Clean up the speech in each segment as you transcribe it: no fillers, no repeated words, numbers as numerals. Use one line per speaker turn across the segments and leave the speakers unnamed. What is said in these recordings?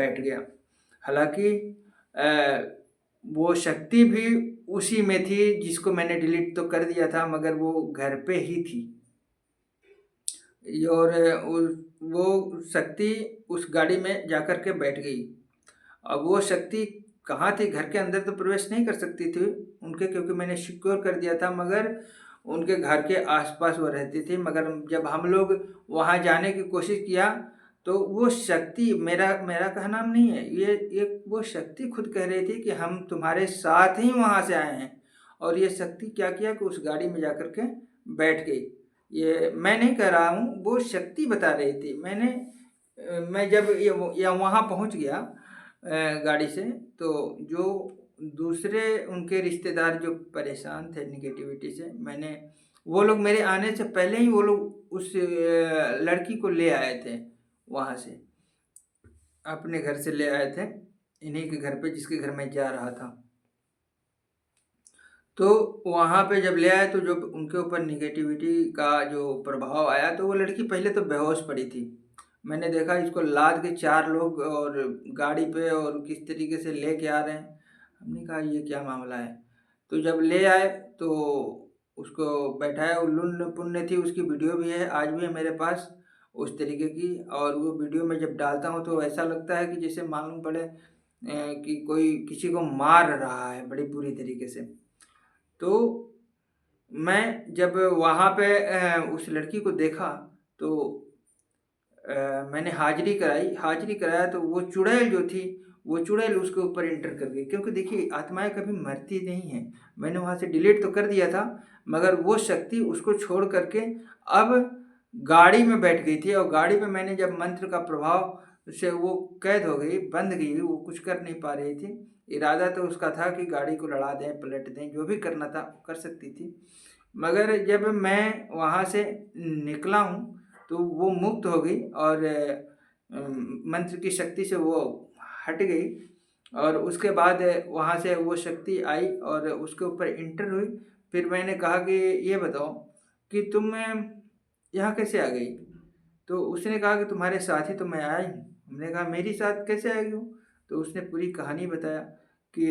बैठ गया। हालाँकि अ, वो शक्ति भी उसी में थी जिसको मैंने डिलीट तो कर दिया था, मगर वो घर पे ही थी। और वो शक्ति उस गाड़ी में जाकर के बैठ गई। अब वो शक्ति कहाँ थी? घर के अंदर तो प्रवेश नहीं कर सकती थी उनके, क्योंकि मैंने सिक्योर कर दिया था, मगर उनके घर के आस-पास वो रहती थी। मगर जब हम लोग वहाँ जाने की कोशिश किया, तो वो शक्ति, मेरा मेरा कहना नहीं है, ये वो शक्ति खुद कह रही थी कि हम तुम्हारे साथ ही वहाँ से आए हैं। और ये शक्ति क्या किया कि उस गाड़ी में जाकर के बैठ गई। ये मैं नहीं कह रहा हूँ, वो शक्ति बता रही थी। मैं जब ये वहाँ पहुँच गया गाड़ी से, तो जो दूसरे उनके रिश्तेदार जो परेशान थे नेगेटिविटी से, वो लोग मेरे आने से पहले ही वो लोग उस लड़की को ले आए थे वहाँ से, अपने घर से ले आए थे, इन्हीं के घर पे जिसके घर मैं जा रहा था। तो वहाँ पे जब ले आए, तो जब उनके ऊपर नेगेटिविटी का जो प्रभाव आया, तो वो लड़की पहले तो बेहोश पड़ी थी। मैंने देखा इसको लाद के 4 लोग और गाड़ी पे और किस तरीके से लेके आ रहे हैं। हमने कहा ये क्या मामला है? तो जब ले आए तो उसको बैठाया, वो लुन्न-पुन्न थी, उसकी वीडियो भी है, आज भी है मेरे पास उस तरीके की। और वो वीडियो मैं जब डालता हूँ तो ऐसा लगता है कि जैसे मालूम पड़े कि कोई किसी को मार रहा है बड़ी बुरी तरीके से। तो मैं जब वहाँ पे उस लड़की को देखा, तो मैंने हाज़िरी कराया, तो वो चुड़ैल जो थी, वो चुड़ैल उसके ऊपर एंटर कर गई। क्योंकि देखिए आत्माएँ कभी मरती नहीं हैं। मैंने वहाँ से डिलीट तो कर दिया था, मगर वो शक्ति उसको छोड़ कर के अब गाड़ी में बैठ गई थी, और गाड़ी में मैंने जब मंत्र का प्रभाव से वो कैद हो गई, बंध गई, वो कुछ कर नहीं पा रही थी। इरादा तो उसका था कि गाड़ी को लड़ा दें, पलट दें, जो भी करना था कर सकती थी। मगर जब मैं वहाँ से निकला हूँ, तो वो मुक्त हो गई और मंत्र की शक्ति से वो हट गई। और उसके बाद वहाँ से वो शक्ति आई और उसके ऊपर एंटर हुई। फिर मैंने कहा कि ये बताओ कि तुम यहाँ कैसे आ गई? तो उसने कहा कि तुम्हारे साथ ही तो मैं आई हूँ। हमने कहा मेरी साथ कैसे आई हो? तो उसने पूरी कहानी बताया कि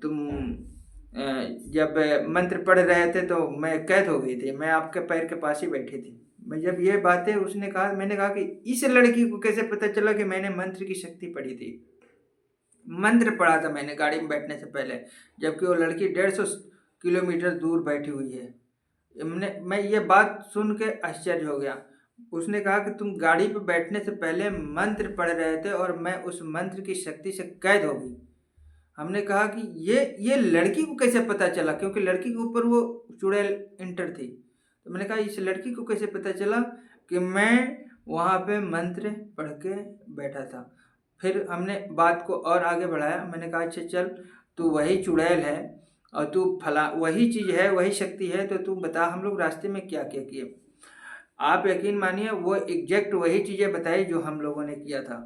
तुम जब मंत्र पढ़ रहे थे तो मैं कैद हो गई थी, मैं आपके पैर के पास ही बैठी थी। मैं जब ये बातें उसने कहा, मैंने कहा कि इस लड़की को कैसे पता चला कि मैंने मंत्र की शक्ति पढ़ी थी? मंत्र पढ़ा था मैंने गाड़ी में बैठने से पहले, जबकि वो लड़की 150 किलोमीटर दूर बैठी हुई है। मैं ये बात सुन के आश्चर्य हो गया। उसने कहा कि तुम गाड़ी पे बैठने से पहले मंत्र पढ़ रहे थे और मैं उस मंत्र की शक्ति से कैद हो गई। हमने कहा कि ये लड़की को कैसे पता चला? क्योंकि लड़की के ऊपर वो चुड़ैल एंटर थी। तो मैंने कहा इस लड़की को कैसे पता चला कि मैं वहाँ पे मंत्र पढ़ के बैठा था? फिर हमने बात को और आगे बढ़ाया। मैंने कहा अच्छा चल, तू वही चुड़ैल है और तू फला वही चीज़ है, वही शक्ति है, तो तू बता हम लोग रास्ते में क्या-क्या किए? आप यकीन मानिए वो एग्ज़ैक्ट वही चीज़ें बताई जो हम लोगों ने किया था।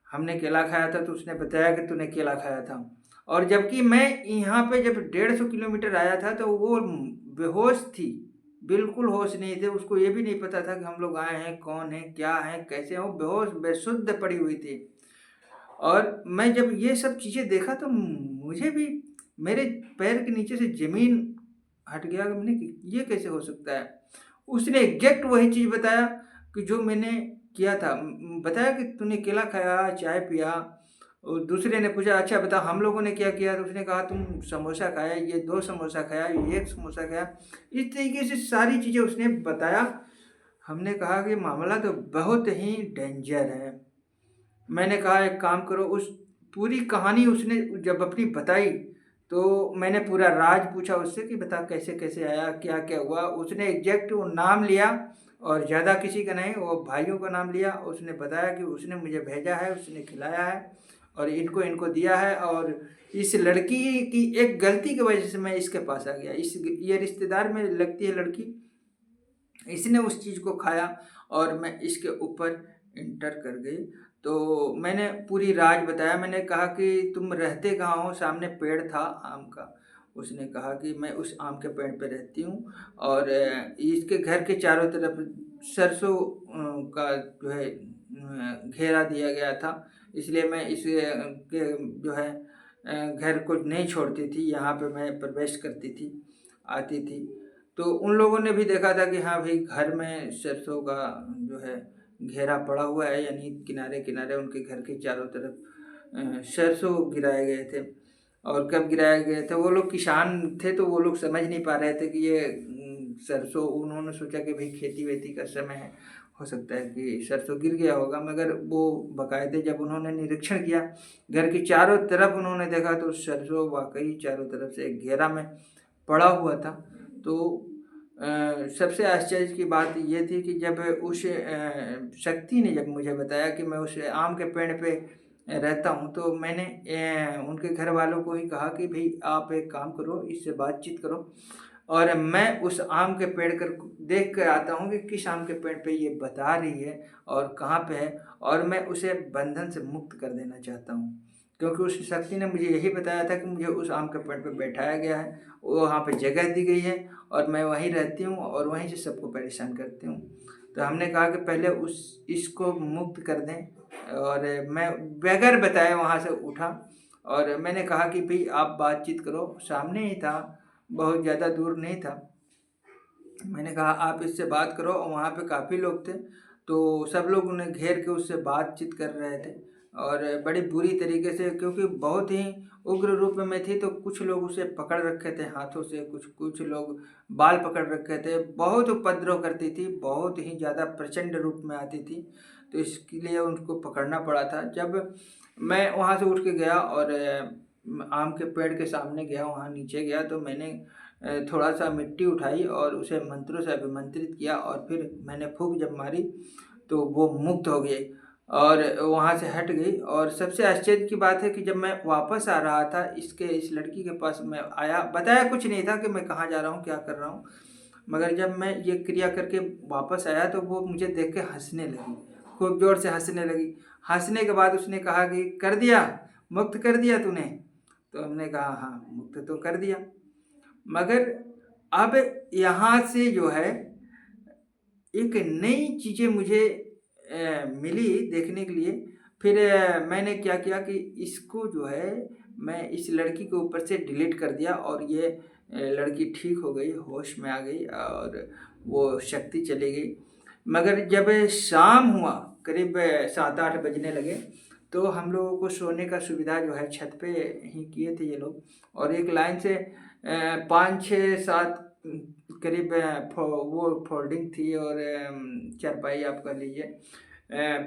हमने केला खाया था तो उसने बताया कि तूने केला खाया था। और जबकि मैं यहाँ पे जब 150 किलोमीटर आया था तो वो बेहोश थी, बिल्कुल होश नहीं थे। उसको ये भी नहीं पता था कि हम लोग आए हैं, कौन है, क्या है, कैसे हैं, वो बेहोश बेसुध पड़ी हुई थी। और मैं जब ये सब चीज़ें देखा तो मुझे भी मेरे पैर के नीचे से ज़मीन हट गया। मैंने कि ये कैसे हो सकता है? उसने एग्ज़ैक्ट वही चीज़ बताया कि जो मैंने किया था। बताया कि तूने केला खाया, चाय पिया। और दूसरे ने पूछा अच्छा बता हम लोगों ने क्या किया? तो उसने कहा तुम समोसा खाया, ये 2 समोसा खाया, ये 1 समोसा खाया। इस तरीके से सारी चीज़ें उसने बताया। हमने कहा कि मामला तो बहुत ही डेंजर है। मैंने कहा एक काम करो, उस पूरी कहानी उसने जब अपनी बताई, तो मैंने पूरा राज पूछा उससे कि बता कैसे-कैसे आया, क्या-क्या हुआ? उसने एग्ज़ैक्ट वो नाम लिया और ज़्यादा किसी का नहीं, वो भाइयों का नाम लिया। उसने बताया कि उसने मुझे भेजा है, उसने खिलाया है और इनको दिया है, और इस लड़की की एक गलती की वजह से मैं इसके पास आ गया। ये रिश्तेदार में लगती है लड़की, इसने उस चीज़ को खाया और मैं इसके ऊपर एंटर कर गई। तो मैंने पूरी राज बताया। मैंने कहा कि तुम रहते कहाँ हो? सामने पेड़ था आम का। उसने कहा कि मैं उस आम के पेड़ पे रहती हूँ और इसके घर के चारों तरफ सरसों का जो है घेरा दिया गया था, इसलिए मैं इस के जो है घर को नहीं छोड़ती थी, यहाँ पे मैं प्रवेश करती थी, आती थी। तो उन लोगों ने भी देखा था कि हाँ भाई, घर में सरसों का जो है घेरा पड़ा हुआ है, यानी किनारे-किनारे उनके घर के चारों तरफ सरसों गिराए गए थे। और कब गिराए गए थे, वो लोग किसान थे तो वो लोग समझ नहीं पा रहे थे कि ये सरसों, उन्होंने सोचा कि भाई खेती-वेती का समय है, हो सकता है कि सरसों गिर गया होगा। मगर वो बाकायदे जब उन्होंने निरीक्षण किया, घर के चारों तरफ उन्होंने देखा, तो सरसों वाक़ई चारों तरफ से एक घेरा में पड़ा हुआ था। तो सबसे आश्चर्य की बात ये थी कि जब उस शक्ति ने जब मुझे बताया कि मैं उस आम के पेड़ पे रहता हूँ, तो मैंने उनके घर वालों को ही कहा कि भई आप एक काम करो, इससे बातचीत करो और मैं उस आम के पेड़ कर देख कर आता हूँ कि किस आम के पेड़ पे ये बता रही है और कहाँ पे है, और मैं उसे बंधन से मुक्त कर देना चाहता हूँ। क्योंकि उस शक्ति ने मुझे यही बताया था कि मुझे उस आम के पेड़ पे बैठाया गया है, वहाँ पे जगह दी गई है और मैं वहीं रहती हूँ और वहीं से सबको परेशान करती हूँ। तो हमने कहा कि पहले इसको मुक्त कर दें, और मैं बगैर बताए वहाँ से उठा और मैंने कहा कि भई आप बातचीत करो, सामने ही था, बहुत ज़्यादा दूर नहीं था। मैंने कहा आप इससे बात करो, और वहाँ पे काफ़ी लोग थे, तो सब लोग उन्हें घेर के उससे बातचीत कर रहे थे और बड़ी बुरी तरीके से, क्योंकि बहुत ही उग्र रूप में थी, तो कुछ लोग उसे पकड़ रखे थे हाथों से, कुछ कुछ लोग बाल पकड़ रखे थे। बहुत उपद्रव करती थी, बहुत ही ज़्यादा प्रचंड रूप में आती थी, तो इसके लिए उनको पकड़ना पड़ा था। जब मैं वहाँ से उठ के गया और आम के पेड़ के सामने गया, वहाँ नीचे गया, तो मैंने थोड़ा-सा मिट्टी उठाई और उसे मंत्रों से अभिमंत्रित किया और फिर मैंने फूँक जब मारी, तो वो मुक्त हो गई और वहाँ से हट गई। और सबसे आश्चर्य की बात है कि जब मैं वापस आ रहा था, इस लड़की के पास मैं आया, बताया कुछ नहीं था कि मैं कहाँ जा रहा हूँ, क्या कर रहा हूँ। मगर जब मैं ये क्रिया करके वापस आया, तो वो मुझे देख के हँसने लगी, खूब ज़ोर से हँसने लगी। हँसने के बाद उसने कहा कि कर दिया, मुक्त कर दिया तूने? तो हमने कहा हाँ, मुक्त तो कर दिया। मगर अब यहाँ से जो है एक नई चीज़ें मुझे मिली देखने के लिए। फिर मैंने क्या किया कि इसको जो है मैं इस लड़की के ऊपर से डिलीट कर दिया और ये लड़की ठीक हो गई, होश में आ गई और वो शक्ति चली गई। मगर जब शाम हुआ, करीब 7-8 बजने लगे, तो हम लोगों को सोने का सुविधा जो है छत पे ही किए थे ये लोग, और एक लाइन से 5, 6, 7 करीब वो फोल्डिंग थी और चारपाई आप कह लीजिए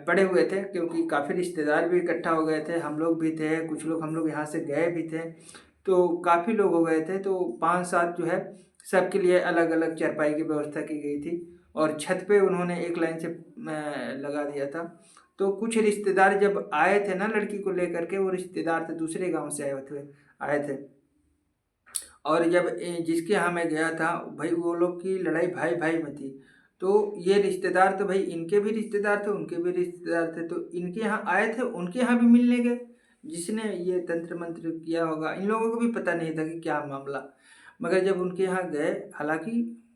पड़े हुए थे, क्योंकि काफ़ी रिश्तेदार भी इकट्ठा हो गए थे, हम लोग भी थे, कुछ लोग हम लोग यहाँ से गए भी थे, तो काफ़ी लोग हो गए थे। तो 5-7 जो है सबके लिए अलग-अलग चारपाई की व्यवस्था की गई थी और छत पे उन्होंने एक लाइन से लगा दिया था। तो कुछ रिश्तेदार जब आए थे ना लड़की को लेकर के, वो रिश्तेदार थे दूसरे गाँव से आए थे। और जब जिसके यहाँ मैं गया था, भाई वो लोग की लड़ाई भाई-भाई में थी। तो ये रिश्तेदार तो भाई इनके भी रिश्तेदार थे, उनके भी रिश्तेदार थे, तो इनके यहाँ आए थे, उनके यहाँ भी मिलने गए। जिसने ये तंत्र-मंत्र किया होगा, इन लोगों को भी पता नहीं था कि क्या मामला। मगर जब उनके यहाँ गए, हालाँकि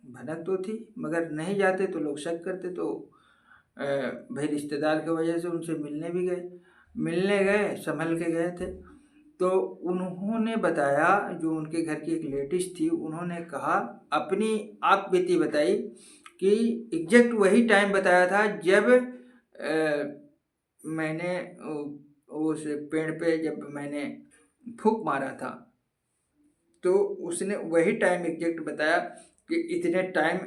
भनक तो थी, मगर नहीं जाते तो लोग शक करते, तो भाई रिश्तेदार की वजह से उनसे मिलने भी गए। मिलने गए, सँभल के गए थे। तो उन्होंने बताया, जो उनके घर की एक लेडीज़ थी, उन्होंने कहा, अपनी आप बीती बताई कि एग्ज़ैक्ट वही टाइम बताया था जब मैंने उस पेड़ पे जब मैंने फूँक मारा था। तो उसने वही टाइम एग्ज़ैक्ट बताया कि इतने टाइम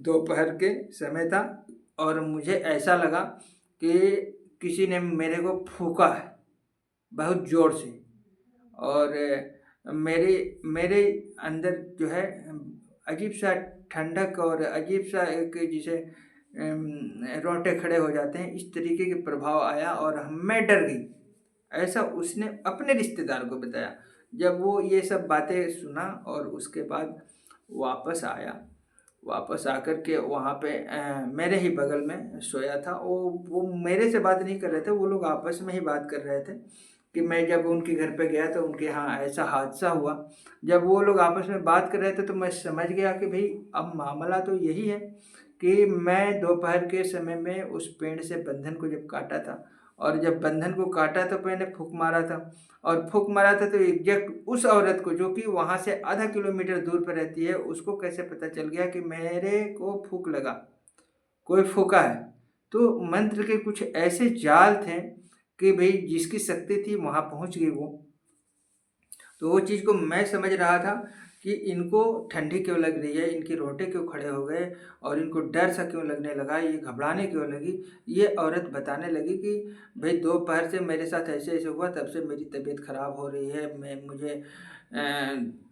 दोपहर के समय था और मुझे ऐसा लगा कि किसी ने मेरे को फूँका है, बहुत ज़ोर से। और मेरे मेरे अंदर जो है अजीब-सा ठंडक और अजीब-सा एक जिसे रोंगटे खड़े हो जाते हैं, इस तरीके के प्रभाव आया और मैं डर गई। ऐसा उसने अपने रिश्तेदार को बताया। जब वो ये सब बातें सुना और उसके बाद वापस आया, वापस आकर के वहाँ पे मेरे ही बगल में सोया था। वो मेरे से बात नहीं कर रहे थे, वो लोग आपस में ही बात कर रहे थे कि मैं जब उनके घर पे गया तो उनके यहाँ ऐसा हादसा हुआ। जब वो लोग आपस में बात कर रहे थे, तो मैं समझ गया कि भई अब मामला तो यही है कि मैं दोपहर के समय में उस पेड़ से बंधन को जब काटा था, और जब बंधन को काटा तो मैंने फूँक मारा था, और फूँक मारा था तो एग्ज़ैक्ट उस औरत को, जो कि वहाँ से आधा किलोमीटर दूर पे रहती है, उसको कैसे पता चल गया कि मेरे को फूँक लगा, कोई फूँका है। तो मंत्र के कुछ ऐसे जाल थे कि भई जिसकी शक्ति थी वहाँ पहुँच गई वो। तो वो चीज़ को मैं समझ रहा था कि इनको ठंडी क्यों लग रही है, इनके रोंगटे क्यों खड़े हो गए और इनको डर सा क्यों लगने लगा, ये घबराने क्यों लगी। ये औरत बताने लगी कि भई दोपहर से मेरे साथ ऐसे-ऐसे हुआ, तब से मेरी तबीयत ख़राब हो रही है, मुझे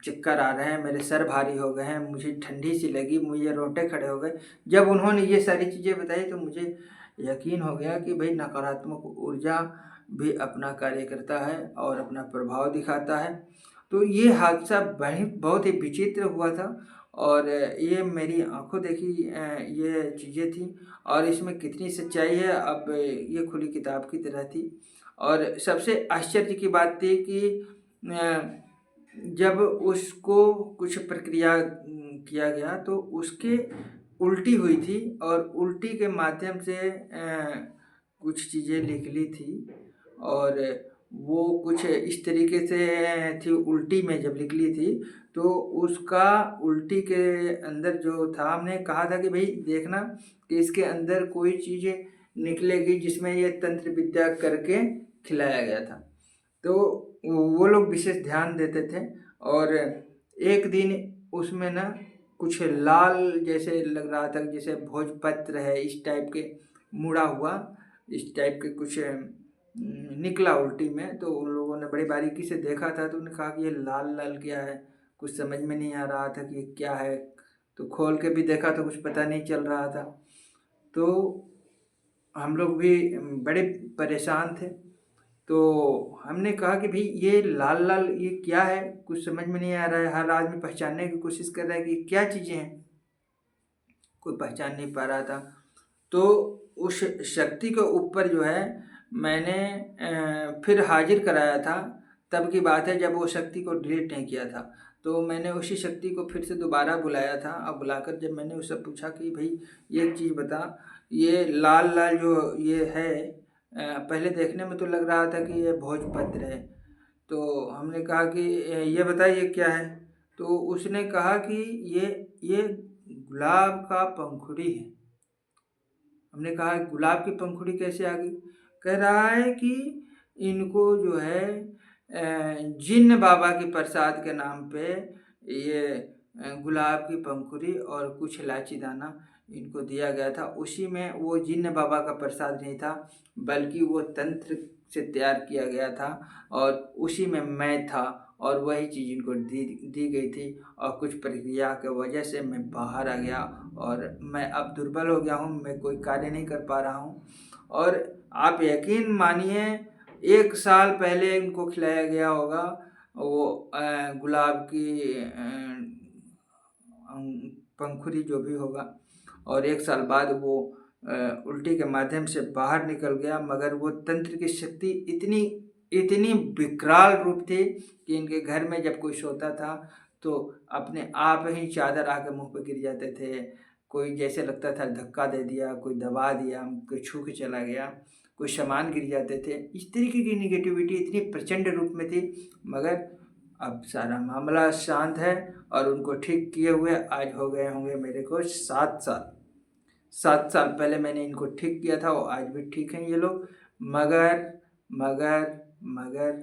चक्कर आ रहे हैं, मेरे सर भारी हो गए हैं, मुझे ठंडी सी लगी, मुझे रोंगटे खड़े हो गए। जब उन्होंने ये सारी चीज़ें बताई तो मुझे यकीन हो गया कि भई नकारात्मक ऊर्जा भी अपना कार्य करता है और अपना प्रभाव दिखाता है। तो ये हादसा बहुत ही विचित्र हुआ था, और ये मेरी आँखों देखी ये चीज़ें थी, और इसमें कितनी सच्चाई है अब ये खुली किताब की तरह थी। और सबसे आश्चर्य की बात थी कि जब उसको कुछ प्रक्रिया किया गया तो उसके उल्टी हुई थी, और उल्टी के माध्यम से कुछ चीज़ें निकली थी, और वो कुछ इस तरीके से थी। उल्टी में जब निकली थी तो उसका उल्टी के अंदर जो था, हमने कहा था कि भई देखना कि इसके अंदर कोई चीज़ निकलेगी जिसमें ये तंत्र विद्या करके खिलाया गया था। तो वो लोग विशेष ध्यान देते थे, और एक दिन उसमें ना कुछ लाल जैसे लग रहा था, जैसे भोजपत्र है इस टाइप के मुड़ा हुआ, इस टाइप के कुछ निकला उल्टी में। तो उन लोगों ने बड़ी बारीकी से देखा था, तो उन्होंने कहा कि ये लाल-लाल क्या है? कुछ समझ में नहीं आ रहा था कि ये क्या है? तो खोल के भी देखा तो कुछ पता नहीं चल रहा था। तो हम लोग भी बड़े परेशान थे। तो हमने कहा कि भई ये लाल-लाल ये क्या है? कुछ समझ में नहीं आ रहा है। हर आदमी पहचानने की कोशिश कर रहा है कि ये क्या चीज़ें हैं? कोई पहचान नहीं पा रहा था। तो उस शक्ति के ऊपर जो है मैंने फिर हाज़िर कराया था। तब की बात है जब वो शक्ति को डिलीट नहीं किया था। तो मैंने उसी शक्ति को फिर से दोबारा बुलाया था, और बुलाकर जब मैंने उससे पूछा कि भई एक चीज़ बता, ये लाल-लाल जो ये है पहले देखने में तो लग रहा था कि ये भोजपत्र है। तो हमने कहा कि ये बताइए क्या है? तो उसने कहा कि ये गुलाब का पंखुड़ी है। हमने कहा गुलाब की पंखुड़ी कैसे आ गई? कह रहा है कि इनको जो है जिन्न बाबा के प्रसाद के नाम पे ये गुलाब की पंखुड़ी और कुछ इलायची दाना इनको दिया गया था। उसी में वो जिन्न बाबा का प्रसाद नहीं था, बल्कि वो तंत्र से तैयार किया गया था, और उसी में मैं था, और वही चीज़ इनको दी दी गई थी। और कुछ प्रक्रिया की वजह से मैं बाहर आ गया, और मैं अब दुर्बल हो गया हूँ, मैं कोई कार्य नहीं कर पा रहा हूँ। और आप यकीन मानिए 1 साल पहले इनको खिलाया गया होगा वो गुलाब की पंखुड़ी जो भी होगा, और 1 साल बाद वो उल्टी के माध्यम से बाहर निकल गया। मगर वो तंत्र की शक्ति इतनी इतनी विकराल रूप थी कि इनके घर में जब कोई सोता था तो अपने आप ही चादर आके मुँह पे गिर जाते थे। कोई जैसे लगता था धक्का दे दिया, कोई दबा दिया, कोई छू के चला गया, कोई सामान गिर जाते थे। इस तरीके की नेगेटिविटी इतनी प्रचंड रूप में थी। मगर अब सारा मामला शांत है, और उनको ठीक किए हुए आज हो गए होंगे मेरे को 7 साल। 7 साल पहले मैंने इनको ठीक किया था, और आज भी ठीक हैं ये लोग। मगर मगर मगर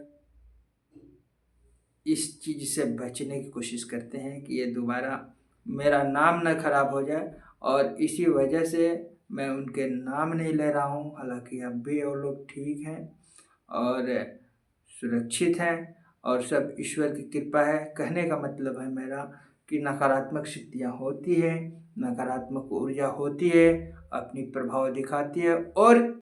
इस चीज़ से बचने की कोशिश करते हैं कि ये दोबारा मेरा नाम ना खराब हो जाए, और इसी वजह से मैं उनके नाम नहीं ले रहा हूँ। हालाँकि अब भी वो लोग ठीक हैं और सुरक्षित हैं, और सब ईश्वर की कृपा है। कहने का मतलब है मेरा कि नकारात्मक शक्तियाँ होती हैं, नकारात्मक ऊर्जा होती है, अपनी प्रभाव दिखाती है, और